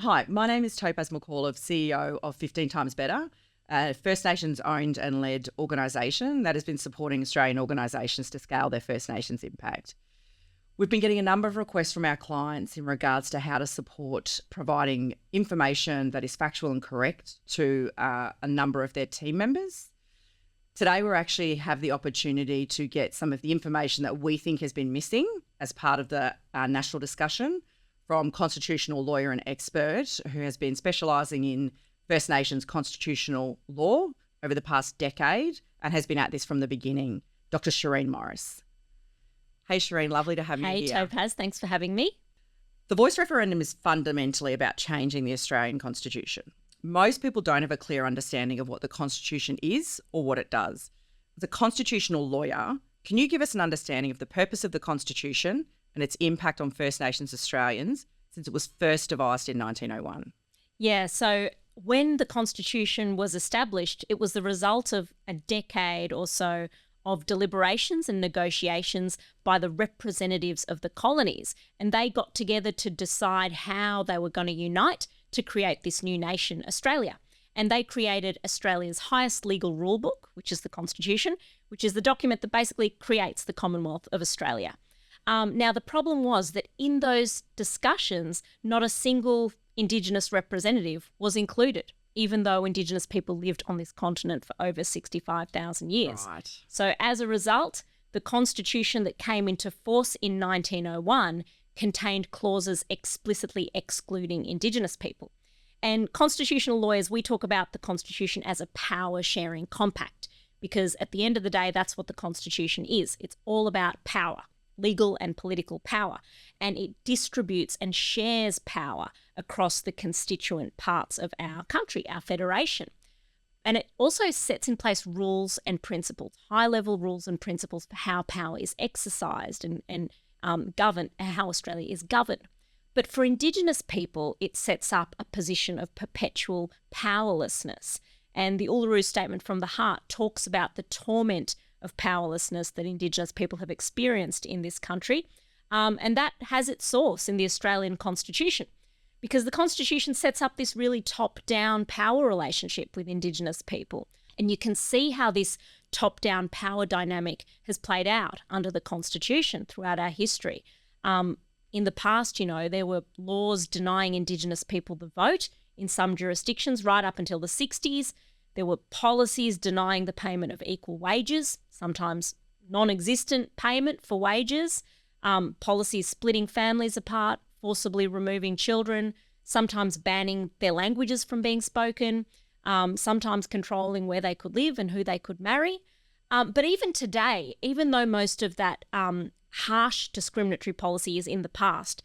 Hi, my name is Topaz McAuliffe, CEO of 15 Times Better, a First Nations owned and led organisation that has been supporting Australian organisations to scale their First Nations impact. We've been getting a number of requests from our clients in regards to how to support providing information that is factual and correct to a number of their team members. Today, we actually have the opportunity to get some of the information that we think has been missing as part of the national discussion from constitutional lawyer and expert who has been specialising in First Nations constitutional law over the past decade and has been at this from the beginning, Dr. Shireen Morris. Hey, Shireen, lovely to have you here. Hey, Topaz, thanks for having me. The voice referendum is fundamentally about changing the Australian Constitution. Most people don't have a clear understanding of what the Constitution is or what it does. As a constitutional lawyer, can you give us an understanding of the purpose of the Constitution and its impact on First Nations Australians since it was first devised in 1901? Yeah, so when the Constitution was established, it was the result of a decade or so of deliberations and negotiations by the representatives of the colonies. And they got together to decide how they were going to unite to create this new nation, Australia. And they created Australia's highest legal rule book, which is the Constitution, which is the document that basically creates the Commonwealth of Australia. Now, the problem was that in those discussions, not a single Indigenous representative was included, even though Indigenous people lived on this continent for over 65,000 years. Right. So as a result, the Constitution that came into force in 1901 contained clauses explicitly excluding Indigenous people. And constitutional lawyers, we talk about the Constitution as a power-sharing compact because at the end of the day, that's what the Constitution is. It's all about power. Legal and political power, and it distributes and shares power across the constituent parts of our country, our federation. And it also sets in place rules and principles, high-level rules and principles for how power is exercised and governed, how Australia is governed. But for Indigenous people, it sets up a position of perpetual powerlessness. And the Uluru Statement from the Heart talks about the torment of powerlessness that Indigenous people have experienced in this country. And that has its source in the Australian Constitution, because the Constitution sets up this really top-down power relationship with Indigenous people. And you can see how this top-down power dynamic has played out under the Constitution throughout our history. In the past, there were laws denying Indigenous people the vote in some jurisdictions right up until the 60s. There were policies denying the payment of equal wages, sometimes non-existent payment for wages, policies splitting families apart, forcibly removing children, sometimes banning their languages from being spoken, sometimes controlling where they could live and who they could marry. But even today, even though most of that harsh discriminatory policy is in the past,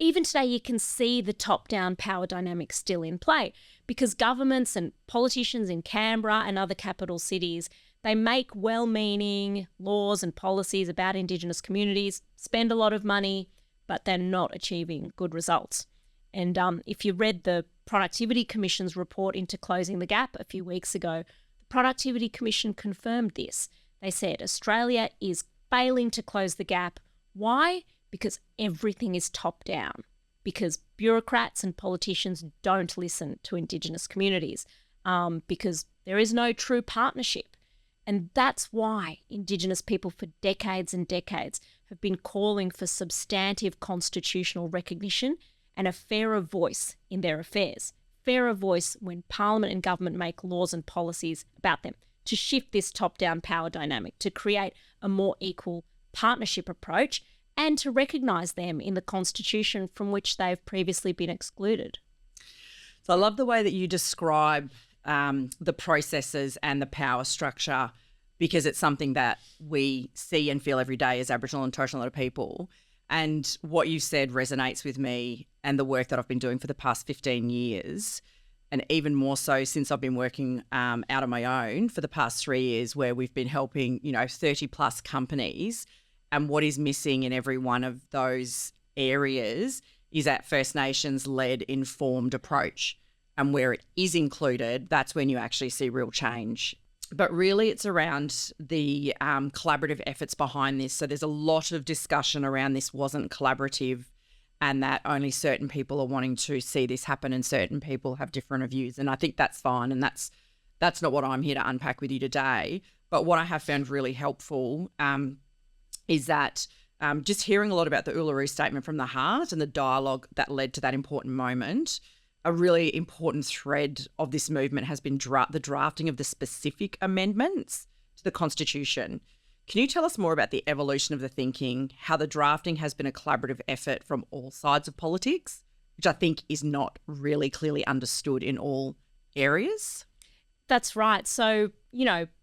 even today you can see the top-down power dynamic still in play because governments and politicians in Canberra and other capital cities, they make well-meaning laws and policies about Indigenous communities, spend a lot of money, but they're not achieving good results. And if you read the Productivity Commission's report into Closing the Gap a few weeks ago, the Productivity Commission confirmed this. They said Australia is failing to close the gap. Why? Because everything is top-down, because bureaucrats and politicians don't listen to Indigenous communities, because there is no true partnership. And that's why Indigenous people for decades and decades have been calling for substantive constitutional recognition and a fairer voice in their affairs. Fairer voice when Parliament and government make laws and policies about them, to shift this top-down power dynamic, to create a more equal partnership approach, and to recognise them in the Constitution from which they've previously been excluded. So I love the way that you describe the processes and the power structure, because it's something that we see and feel every day as Aboriginal and Torres Strait Islander people. And what you said resonates with me and the work that I've been doing for the past 15 years, and even more so since I've been working out on my own for the past 3 years, where we've been helping 30 plus companies. And what is missing in every one of those areas is that First Nations-led informed approach. And where it is included, that's when you actually see real change. But really it's around the collaborative efforts behind this. So there's a lot of discussion around this wasn't collaborative and that only certain people are wanting to see this happen and certain people have different views. And I think that's fine, and that's not what I'm here to unpack with you today. But what I have found really helpful is that just hearing a lot about the Uluru Statement from the Heart and the dialogue that led to that important moment. A really important thread of this movement has been the drafting of the specific amendments to the Constitution. Can you tell us more about the evolution of the thinking, how the drafting has been a collaborative effort from all sides of politics, which I think is not really clearly understood in all areas? That's right. So,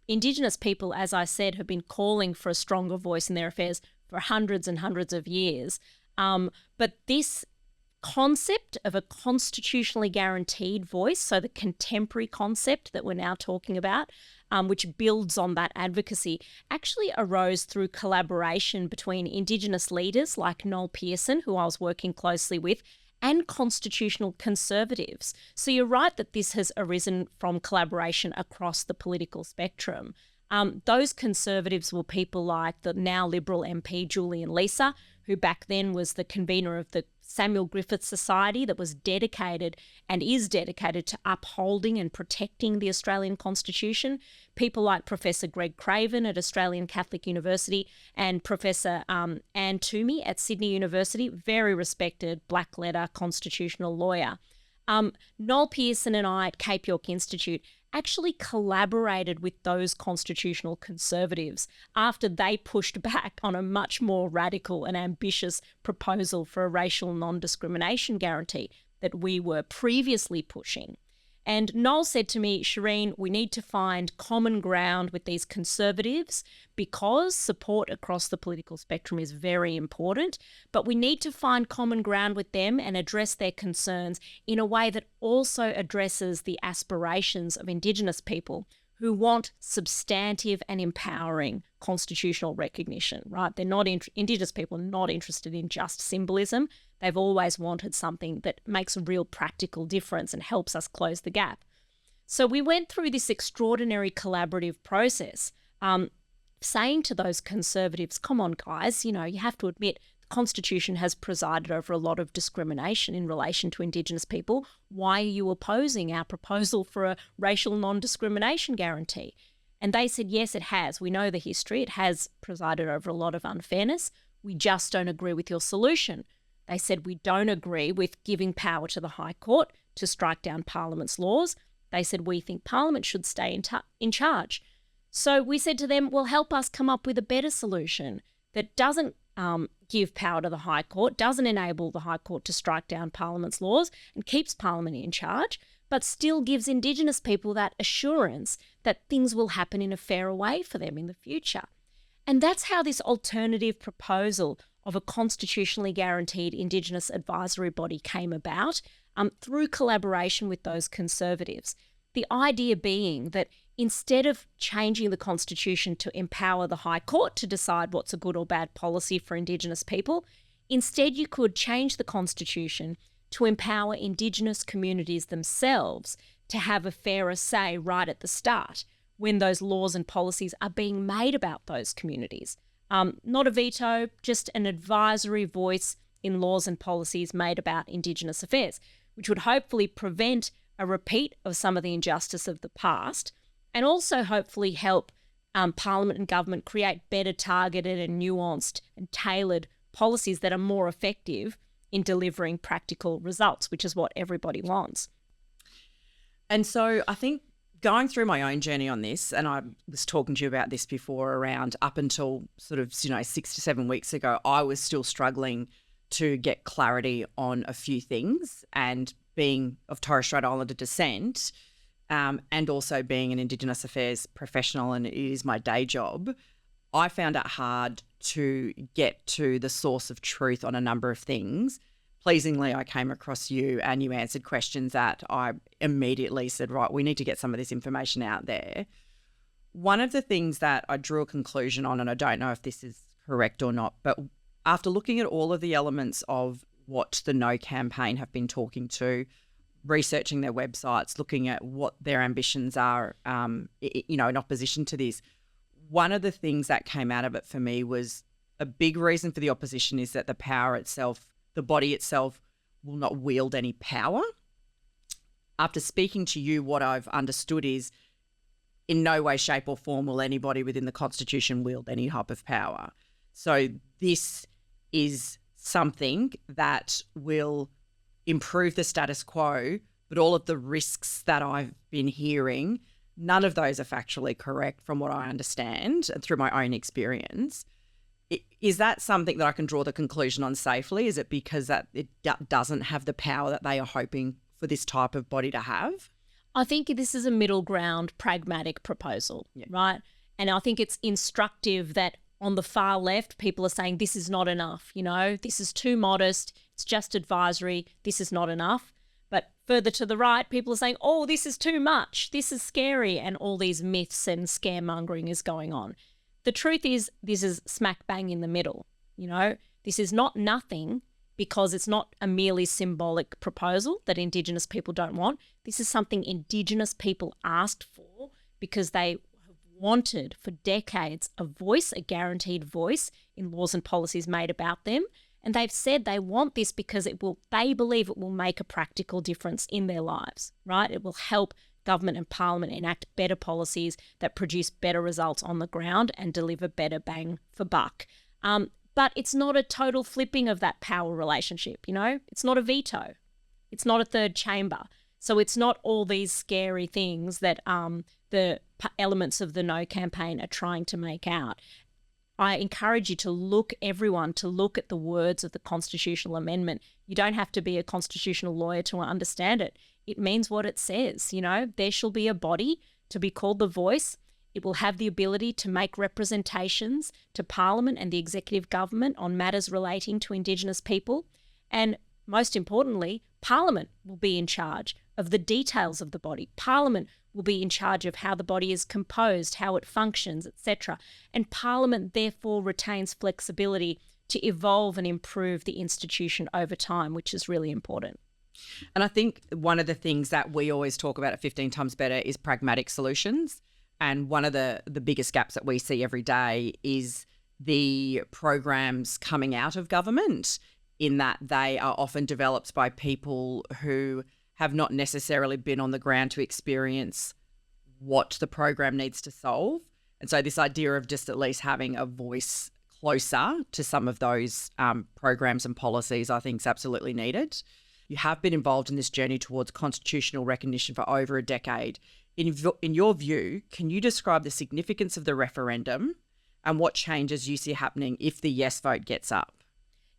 Indigenous people, as I said, have been calling for a stronger voice in their affairs for hundreds and hundreds of years. But this concept of a constitutionally guaranteed voice, so the contemporary concept that we're now talking about, which builds on that advocacy, actually arose through collaboration between Indigenous leaders like Noel Pearson, who I was working closely with, and constitutional conservatives. So you're right that this has arisen from collaboration across the political spectrum. Those conservatives were people like the now Liberal MP Julian Leeser, who back then was the convener of the Samuel Griffith Society that was dedicated and is dedicated to upholding and protecting the Australian Constitution. People like Professor Greg Craven at Australian Catholic University and Professor Anne Toomey at Sydney University, very respected black letter constitutional lawyer. Noel Pearson and I at Cape York Institute actually collaborated with those constitutional conservatives after they pushed back on a much more radical and ambitious proposal for a racial non-discrimination guarantee that we were previously pushing. And Noel said to me, Shireen, we need to find common ground with these conservatives because support across the political spectrum is very important, but we need to find common ground with them and address their concerns in a way that also addresses the aspirations of Indigenous people who want substantive and empowering constitutional recognition, right? They're not Indigenous people are not interested in just symbolism. They've always wanted something that makes a real practical difference and helps us close the gap. So we went through this extraordinary collaborative process, saying to those conservatives, come on, guys, you have to admit the Constitution has presided over a lot of discrimination in relation to Indigenous people. Why are you opposing our proposal for a racial non-discrimination guarantee? And they said, yes, it has. We know the history. It has presided over a lot of unfairness. We just don't agree with your solution. They said, we don't agree with giving power to the High Court to strike down Parliament's laws. They said, we think Parliament should stay in charge. So we said to them, well, help us come up with a better solution that doesn't give power to the High Court, doesn't enable the High Court to strike down Parliament's laws and keeps Parliament in charge, but still gives Indigenous people that assurance that things will happen in a fairer way for them in the future. And that's how this alternative proposal of a constitutionally guaranteed Indigenous advisory body came about, through collaboration with those conservatives. The idea being that instead of changing the Constitution to empower the High Court to decide what's a good or bad policy for Indigenous people, instead you could change the Constitution to empower Indigenous communities themselves to have a fairer say right at the start when those laws and policies are being made about those communities. Not a veto, just an advisory voice in laws and policies made about Indigenous affairs, which would hopefully prevent a repeat of some of the injustice of the past and also hopefully help Parliament and government create better targeted and nuanced and tailored policies that are more effective in delivering practical results, which is what everybody wants. And so I think going through my own journey on this, and I was talking to you about this before around up until sort of, 6 to 7 weeks ago, I was still struggling to get clarity on a few things, and being of Torres Strait Islander descent and also being an Indigenous affairs professional, and it is my day job, I found it hard to get to the source of truth on a number of things. Pleasingly, I came across you and you answered questions that I immediately said, right, we need to get some of this information out there. One of the things that I drew a conclusion on, and I don't know if this is correct or not, but after looking at all of the elements of what the No campaign have been talking to, researching their websites, looking at what their ambitions are, in opposition to this, one of the things that came out of it for me was a big reason for the opposition is that the power itself the body itself will not wield any power. After speaking to you, what I've understood is in no way, shape or form will anybody within the Constitution wield any type of power. So this is something that will improve the status quo, but all of the risks that I've been hearing, none of those are factually correct from what I understand and through my own experience. Is that something that I can draw the conclusion on safely? Is it because that it doesn't have the power that they are hoping for this type of body to have? I think this is a middle ground, pragmatic proposal, right? And I think it's instructive that on the far left, people are saying this is not enough, this is too modest, it's just advisory, this is not enough. But further to the right, people are saying, oh, this is too much, this is scary, and all these myths and scaremongering is going on. The truth is, this is smack bang in the middle, This is not nothing because it's not a merely symbolic proposal that Indigenous people don't want. This is something Indigenous people asked for because they have wanted for decades a voice, a guaranteed voice in laws and policies made about them. And they've said they want this because they believe it will make a practical difference in their lives, right? It will help government and parliament enact better policies that produce better results on the ground and deliver better bang for buck. But it's not a total flipping of that power relationship, It's not a veto. It's not a third chamber. So it's not all these scary things that the elements of the No campaign are trying to make out. I encourage you everyone to look at the words of the constitutional amendment. You don't have to be a constitutional lawyer to understand it. It means what it says, There shall be a body to be called the voice. It will have the ability to make representations to Parliament and the executive government on matters relating to Indigenous people. And most importantly, Parliament will be in charge of the details of the body. Parliament will be in charge of how the body is composed, how it functions, etc. And Parliament therefore retains flexibility to evolve and improve the institution over time, which is really important. And I think one of the things that we always talk about at 15 Times Better is pragmatic solutions. And one of the biggest gaps that we see every day is the programs coming out of government, in that they are often developed by people who have not necessarily been on the ground to experience what the program needs to solve. And so this idea of just at least having a voice closer to some of those programs and policies, I think is absolutely needed. You have been involved in this journey towards constitutional recognition for over a decade. In your view, can you describe the significance of the referendum and what changes you see happening if the yes vote gets up?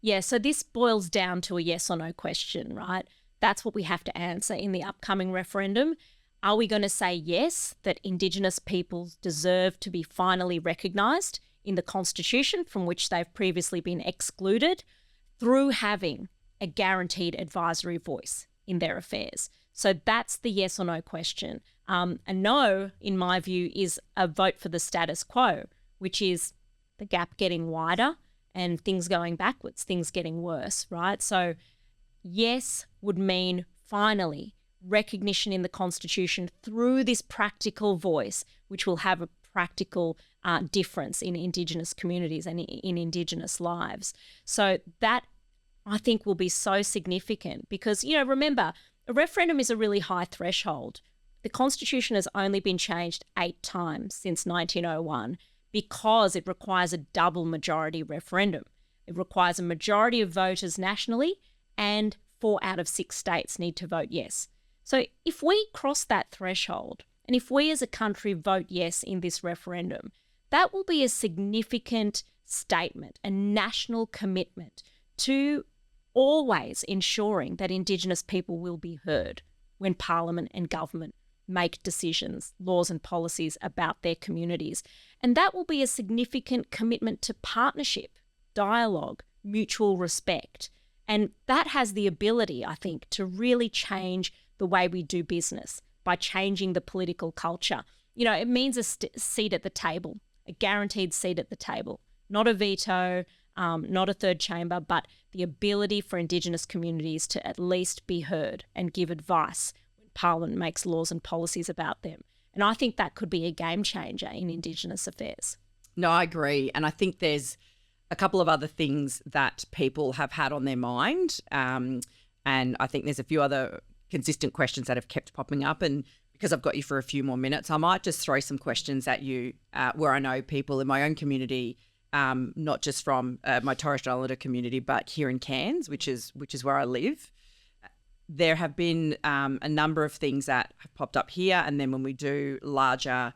Yeah, so this boils down to a yes or no question, right? That's what we have to answer in the upcoming referendum. Are we going to say yes, that Indigenous peoples deserve to be finally recognised in the Constitution from which they've previously been excluded through having a guaranteed advisory voice in their affairs? So that's the yes or no question. A no, in my view, is a vote for the status quo, which is the gap getting wider and things going backwards, things getting worse, right? So yes would mean finally recognition in the Constitution through this practical voice, which will have a practical difference in Indigenous communities and in Indigenous lives. So that, I think, will be so significant because, remember, a referendum is a really high threshold. The Constitution has only been changed 8 times since 1901 because it requires a double majority referendum. It requires a majority of voters nationally and 4 out of 6 states need to vote yes. So if we cross that threshold and if we as a country vote yes in this referendum, that will be a significant statement, a national commitment to always ensuring that Indigenous people will be heard when Parliament and government make decisions, laws and policies about their communities. And that will be a significant commitment to partnership, dialogue, mutual respect. And that has the ability, I think, to really change the way we do business by changing the political culture. It means a seat at the table, a guaranteed seat at the table, not a veto, not a third chamber, but the ability for Indigenous communities to at least be heard and give advice when Parliament makes laws and policies about them. And I think that could be a game changer in Indigenous affairs. No, I agree. And I think there's a couple of other things that people have had on their mind, and I think there's a few other consistent questions that have kept popping up. And because I've got you for a few more minutes, I might just throw some questions at you where I know people in my own community, not just from my Torres Strait Islander community, but here in Cairns, which is where I live. There have been a number of things that have popped up here, and then when we do larger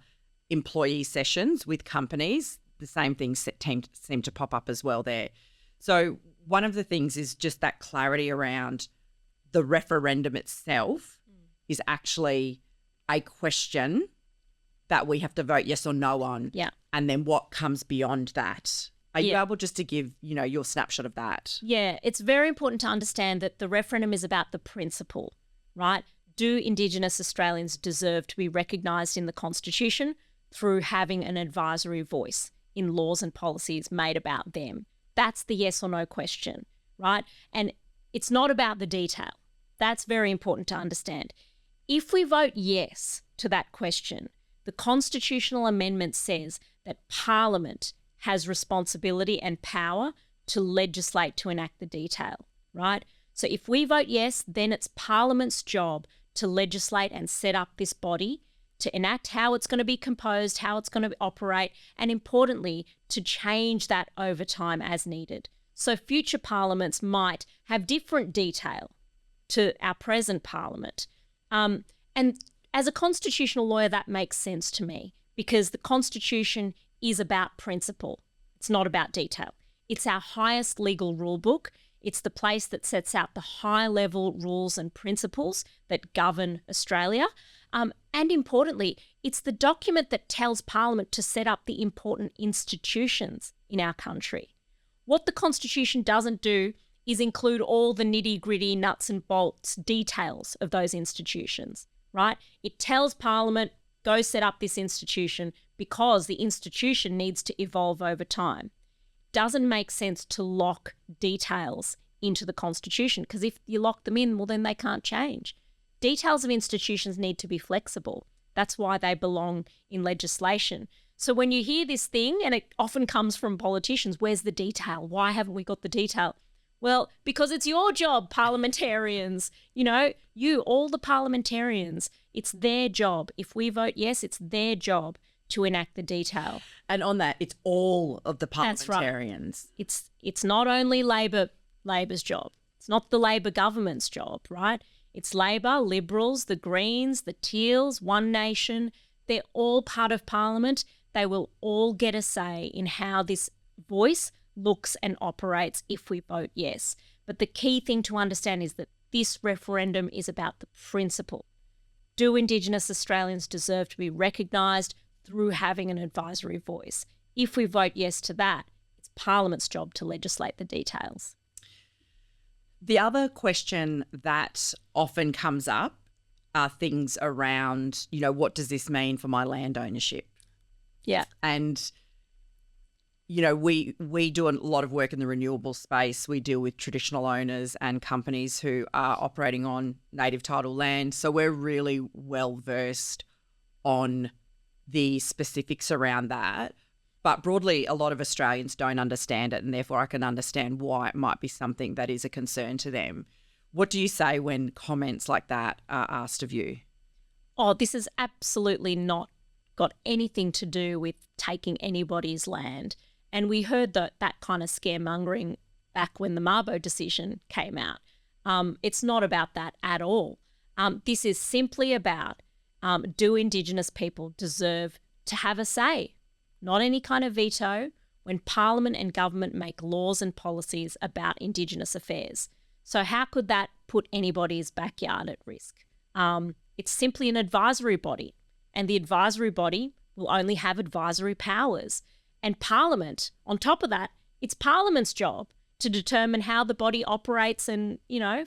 employee sessions with companies, the same things seem to pop up as well there. So one of the things is just that clarity around the referendum itself is actually a question that we have to vote yes or no on. Yeah. And then what comes beyond that? Are you able just to give, your snapshot of that? Yeah, it's very important to understand that the referendum is about the principle, right? Do Indigenous Australians deserve to be recognised in the Constitution through having an advisory voice in laws and policies made about them? That's the yes or no question, right? And it's not about the detail. That's very important to understand. If we vote yes to that question, the constitutional amendment says that Parliament has responsibility and power to legislate to enact the detail, right? So if we vote yes, then it's Parliament's job to legislate and set up this body to enact how it's going to be composed, how it's going to operate, and importantly, to change that over time as needed. So future parliaments might have different detail to our present parliament. And as a constitutional lawyer, that makes sense to me because the Constitution is about principle. It's not about detail. It's our highest legal rule book. It's the place that sets out the high-level rules and principles that govern Australia. And importantly, it's the document that tells Parliament to set up the important institutions in our country. What the Constitution doesn't do is include all the nitty-gritty nuts and bolts details of those institutions, right? It tells Parliament, go set up this institution because the institution needs to evolve over time. Doesn't make sense to lock details into the Constitution because if you lock them in, well, then they can't change. Details of institutions need to be flexible. That's why they belong in legislation. So when you hear this thing, and it often comes from politicians, where's the detail? Why haven't we got the detail? Well, because it's your job, parliamentarians. All the parliamentarians, it's their job. If we vote yes, it's their job to enact the detail. And on that, it's all of the parliamentarians. That's right. It's not only Labor's job. It's not the Labor government's job, right? It's Labor, Liberals, the Greens, the Teals, One Nation. They're all part of Parliament. They will all get a say in how this voice looks and operates if we vote yes. But the key thing to understand is that this referendum is about the principle. Do Indigenous Australians deserve to be recognised through having an advisory voice? If we vote yes to that, it's Parliament's job to legislate the details. The other question that often comes up are things around, what does this mean for my land ownership? Yeah. And, we do a lot of work in the renewable space. We deal with traditional owners and companies who are operating on native title land. So we're really well versed on the specifics around that. But broadly, a lot of Australians don't understand it, and therefore I can understand why it might be something that is a concern to them. What do you say when comments like that are asked of you? Oh, this has absolutely not got anything to do with taking anybody's land. And we heard that kind of scaremongering back when the Mabo decision came out. It's not about that at all. This is simply about do Indigenous people deserve to have a say? Not any kind of veto when Parliament and government make laws and policies about Indigenous affairs. So how could that put anybody's backyard at risk? It's simply an advisory body, and the advisory body will only have advisory powers. And Parliament, on top of that, it's Parliament's job to determine how the body operates and,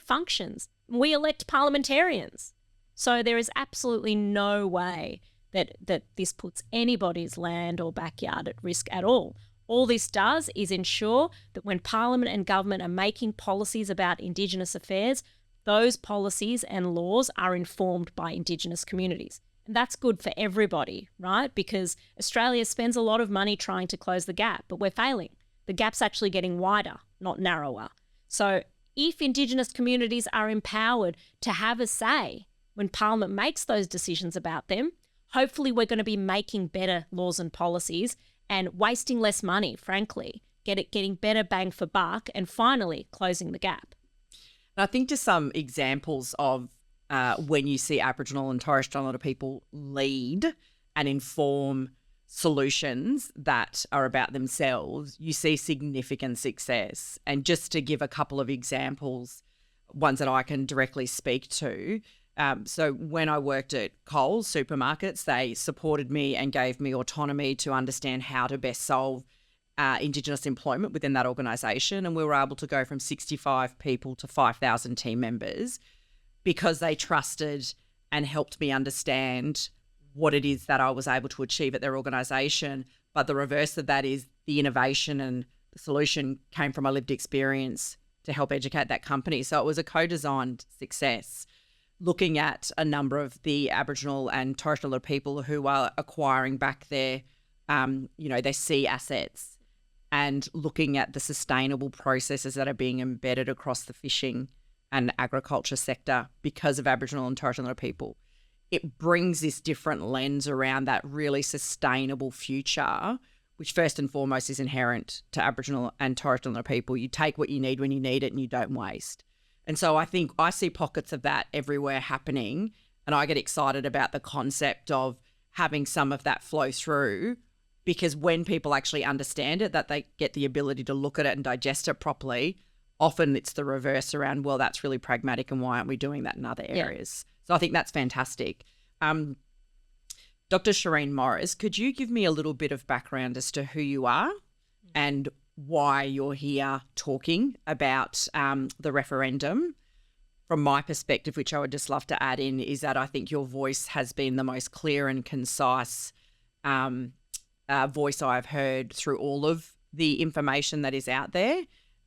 functions. We elect parliamentarians. So there is absolutely no way that this puts anybody's land or backyard at risk at all. All this does is ensure that when Parliament and government are making policies about Indigenous affairs, those policies and laws are informed by Indigenous communities. And that's good for everybody, right? Because Australia spends a lot of money trying to close the gap, but we're failing. The gap's actually getting wider, not narrower. So if Indigenous communities are empowered to have a say when Parliament makes those decisions about them, hopefully we're going to be making better laws and policies and wasting less money, frankly, getting better bang for buck, and finally closing the gap. And I think just some examples of when you see Aboriginal and Torres Strait Islander people lead and inform solutions that are about themselves, you see significant success. And just to give a couple of examples, ones that I can directly speak to. So when I worked at Coles supermarkets, they supported me and gave me autonomy to understand how to best solve Indigenous employment within that organisation. And we were able to go from 65 people to 5,000 team members because they trusted and helped me understand what it is that I was able to achieve at their organisation. But the reverse of that is the innovation and the solution came from my lived experience to help educate that company. So it was a co-designed success. Looking at a number of the Aboriginal and Torres Strait Islander people who are acquiring back their, their sea assets, and looking at the sustainable processes that are being embedded across the fishing and agriculture sector because of Aboriginal and Torres Strait Islander people. It brings this different lens around that really sustainable future, which first and foremost is inherent to Aboriginal and Torres Strait Islander people. You take what you need when you need it and you don't waste. And so I think I see pockets of that everywhere happening, and I get excited about the concept of having some of that flow through, because when people actually understand it, that they get the ability to look at it and digest it properly, often it's the reverse around, well, that's really pragmatic and why aren't we doing that in other areas? Yeah. So I think that's fantastic. Dr. Shireen Morris, could you give me a little bit of background as to who you are and why you're here talking about the referendum? From my perspective, which I would just love to add in, is that I think your voice has been the most clear and concise voice I've heard through all of the information that is out there.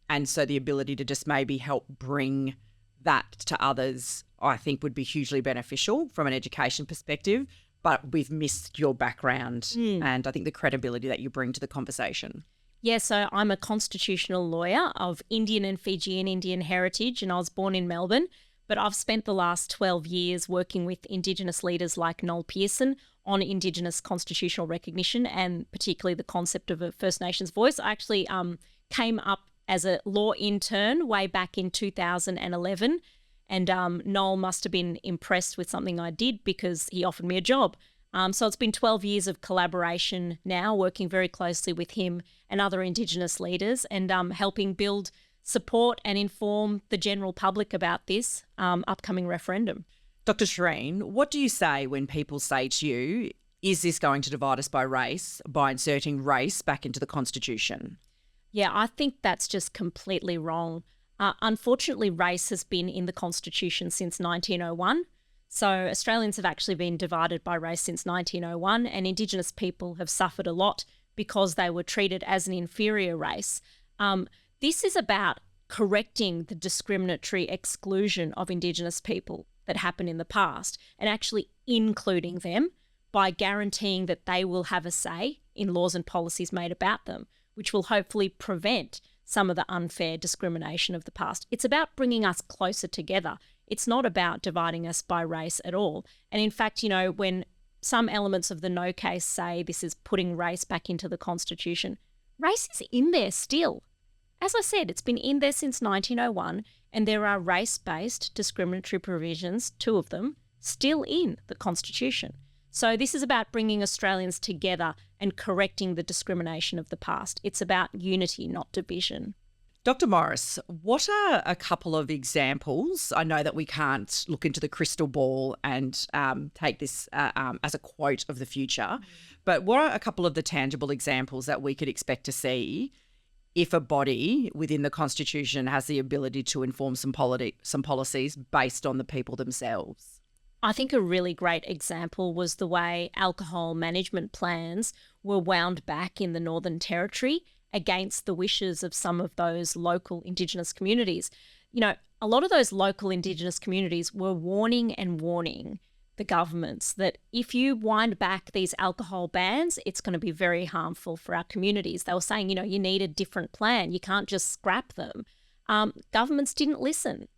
And so the ability to just maybe help bring that to others, I think would be hugely beneficial from an education perspective. But we've missed your background and I think the credibility that you bring to the conversation. Yeah, so I'm a constitutional lawyer of Indian and Fijian Indian heritage, and I was born in Melbourne, but I've spent the last 12 years working with Indigenous leaders like Noel Pearson on Indigenous constitutional recognition and particularly the concept of a First Nations voice. I actually came up as a law intern way back in 2011, and Noel must have been impressed with something I did because he offered me a job. So it's been 12 years of collaboration now, working very closely with him and other Indigenous leaders and helping build support and inform the general public about this upcoming referendum. Dr. Shireen, what do you say when people say to you, is this going to divide us by race, by inserting race back into the Constitution? Yeah, I think that's just completely wrong. Unfortunately, race has been in the Constitution since 1901. So Australians have actually been divided by race since 1901, and Indigenous people have suffered a lot because they were treated as an inferior race. This is about correcting the discriminatory exclusion of Indigenous people that happened in the past and actually including them by guaranteeing that they will have a say in laws and policies made about them, which will hopefully prevent some of the unfair discrimination of the past. It's about bringing us closer together. It's not about dividing us by race at all. And in fact, you know, when some elements of the no case say this is putting race back into the Constitution, race is in there still. As I said, it's been in there since 1901, and there are race-based discriminatory provisions, 2 of them, still in the Constitution. So this is about bringing Australians together and correcting the discrimination of the past. It's about unity, not division. Dr. Morris, what are a couple of examples? I know that we can't look into the crystal ball and take this as a quote of the future, but what are a couple of the tangible examples that we could expect to see if a body within the Constitution has the ability to inform some policies based on the people themselves? I think a really great example was the way alcohol management plans were wound back in the Northern Territory against the wishes of some of those local Indigenous communities. You know, a lot of those local Indigenous communities were warning the governments that if you wind back these alcohol bans, it's going to be very harmful for our communities. They were saying, you need a different plan. You can't just scrap them. Governments didn't listen.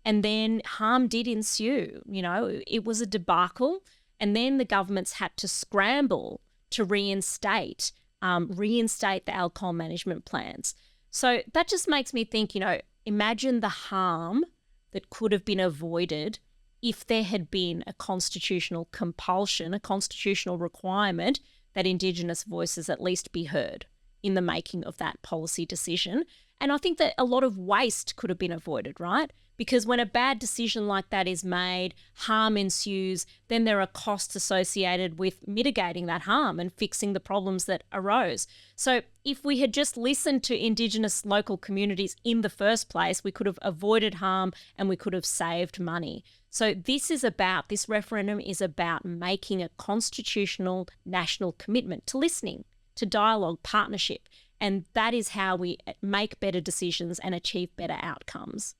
And then harm did ensue. It was a debacle. And then the governments had to scramble to reinstate the alcohol management plans. So that just makes me think, imagine the harm that could have been avoided if there had been a constitutional compulsion, a constitutional requirement that Indigenous voices at least be heard in the making of that policy decision. And I think that a lot of waste could have been avoided, right? Because when a bad decision like that is made, harm ensues, then there are costs associated with mitigating that harm and fixing the problems that arose. So if we had just listened to Indigenous local communities in the first place, we could have avoided harm and we could have saved money. So this referendum is about making a constitutional national commitment to listening, to dialogue, partnership. And that is how we make better decisions and achieve better outcomes.